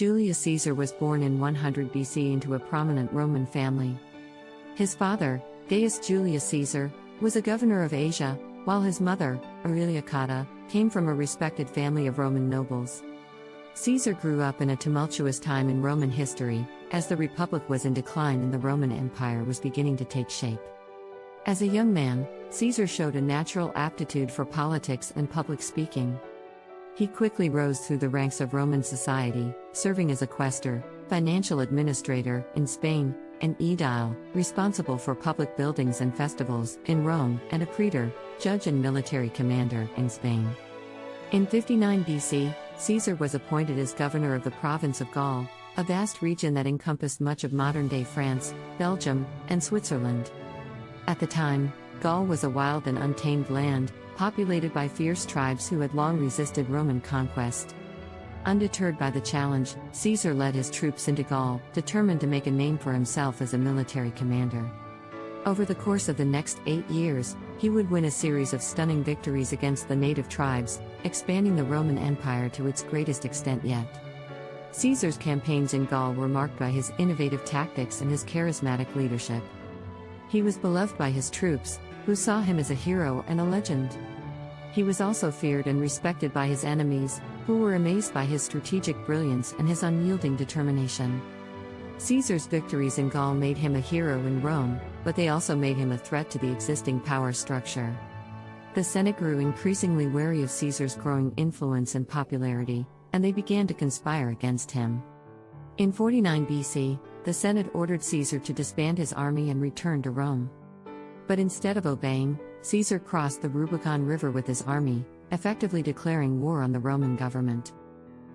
Julius Caesar was born in 100 BC into a prominent Roman family. His father, Gaius Julius Caesar, was a governor of Asia, while his mother, Aurelia Cotta, came from a respected family of Roman nobles. Caesar grew up in a tumultuous time in Roman history, as the Republic was in decline and the Roman Empire was beginning to take shape. As a young man, Caesar showed a natural aptitude for politics and public speaking. He quickly rose through the ranks of Roman society, serving as a quaestor, financial administrator in Spain, an aedile, responsible for public buildings and festivals in Rome, and a praetor, judge and military commander in Spain. In 59 BC, Caesar was appointed as governor of the province of Gaul, a vast region that encompassed much of modern-day France, Belgium, and Switzerland. At the time, Gaul was a wild and untamed land, populated by fierce tribes who had long resisted Roman conquest. Undeterred by the challenge, Caesar led his troops into Gaul, determined to make a name for himself as a military commander. Over the course of the next 8 years, he would win a series of stunning victories against the native tribes, expanding the Roman Empire to its greatest extent yet. Caesar's campaigns in Gaul were marked by his innovative tactics and his charismatic leadership. He was beloved by his troops, who saw him as a hero and a legend. He was also feared and respected by his enemies, who were amazed by his strategic brilliance and his unyielding determination. Caesar's victories in Gaul made him a hero in Rome, but they also made him a threat to the existing power structure. The Senate grew increasingly wary of Caesar's growing influence and popularity, and they began to conspire against him. In 49 BC, the Senate ordered Caesar to disband his army and return to Rome. But instead of obeying, Caesar crossed the Rubicon River with his army, effectively declaring war on the Roman government.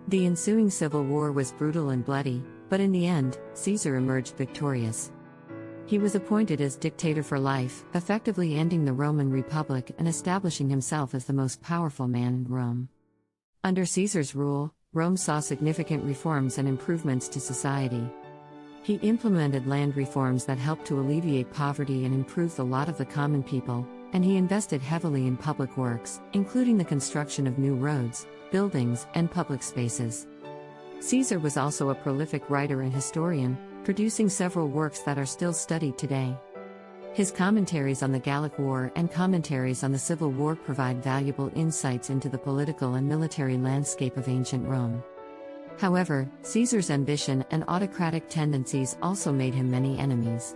The ensuing civil war was brutal and bloody, but in the end, Caesar emerged victorious. He was appointed as dictator for life, effectively ending the Roman Republic and establishing himself as the most powerful man in Rome. Under Caesar's rule, Rome saw significant reforms and improvements to society. He implemented land reforms that helped to alleviate poverty and improve the lot of the common people, and he invested heavily in public works, including the construction of new roads, buildings, and public spaces. Caesar was also a prolific writer and historian, producing several works that are still studied today. His commentaries on the Gallic War and commentaries on the Civil War provide valuable insights into the political and military landscape of ancient Rome. However, Caesar's ambition and autocratic tendencies also made him many enemies.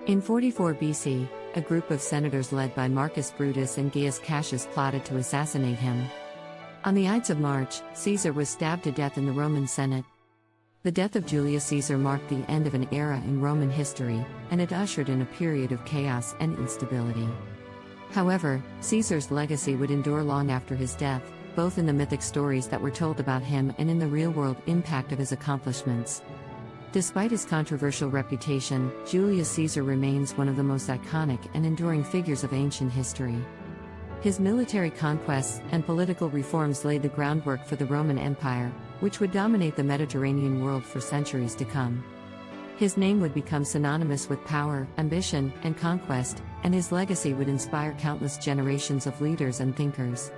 In 44 BC, a group of senators led by Marcus Brutus and Gaius Cassius plotted to assassinate him. On the Ides of March, Caesar was stabbed to death in the Roman Senate. The death of Julius Caesar marked the end of an era in Roman history, and it ushered in a period of chaos and instability. However, Caesar's legacy would endure long after his death, both in the mythic stories that were told about him and in the real-world impact of his accomplishments. Despite his controversial reputation, Julius Caesar remains one of the most iconic and enduring figures of ancient history. His military conquests and political reforms laid the groundwork for the Roman Empire, which would dominate the Mediterranean world for centuries to come. His name would become synonymous with power, ambition, and conquest, and his legacy would inspire countless generations of leaders and thinkers.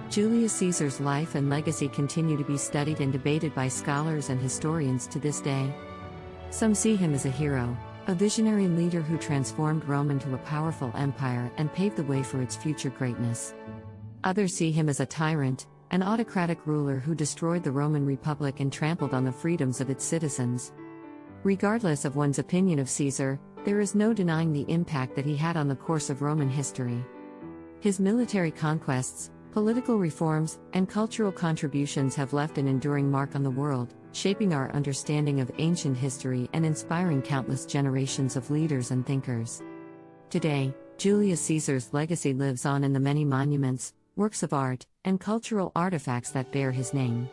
Julius Caesar's life and legacy continue to be studied and debated by scholars and historians to this day. Some see him as a hero, a visionary leader who transformed Rome into a powerful empire and paved the way for its future greatness. Others see him as a tyrant, an autocratic ruler who destroyed the Roman Republic and trampled on the freedoms of its citizens. Regardless of one's opinion of Caesar, there is no denying the impact that he had on the course of Roman history. His military conquests, political reforms, and cultural contributions have left an enduring mark on the world, shaping our understanding of ancient history and inspiring countless generations of leaders and thinkers. Today, Julius Caesar's legacy lives on in the many monuments, works of art, and cultural artifacts that bear his name.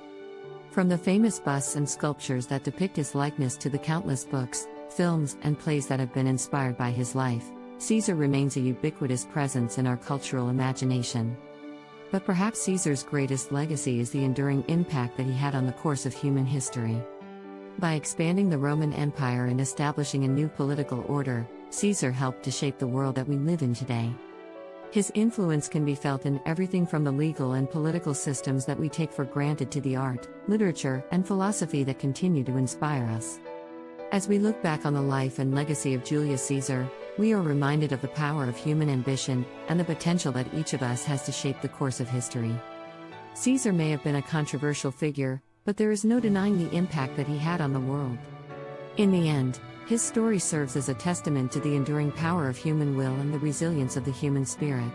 From the famous busts and sculptures that depict his likeness to the countless books, films, and plays that have been inspired by his life, Caesar remains a ubiquitous presence in our cultural imagination. But perhaps Caesar's greatest legacy is the enduring impact that he had on the course of human history. By expanding the Roman Empire and establishing a new political order, Caesar helped to shape the world that we live in today. His influence can be felt in everything from the legal and political systems that we take for granted to the art, literature, and philosophy that continue to inspire us. As we look back on the life and legacy of Julius Caesar, we are reminded of the power of human ambition and the potential that each of us has to shape the course of history. Caesar may have been a controversial figure, but there is no denying the impact that he had on the world. In the end, his story serves as a testament to the enduring power of human will and the resilience of the human spirit.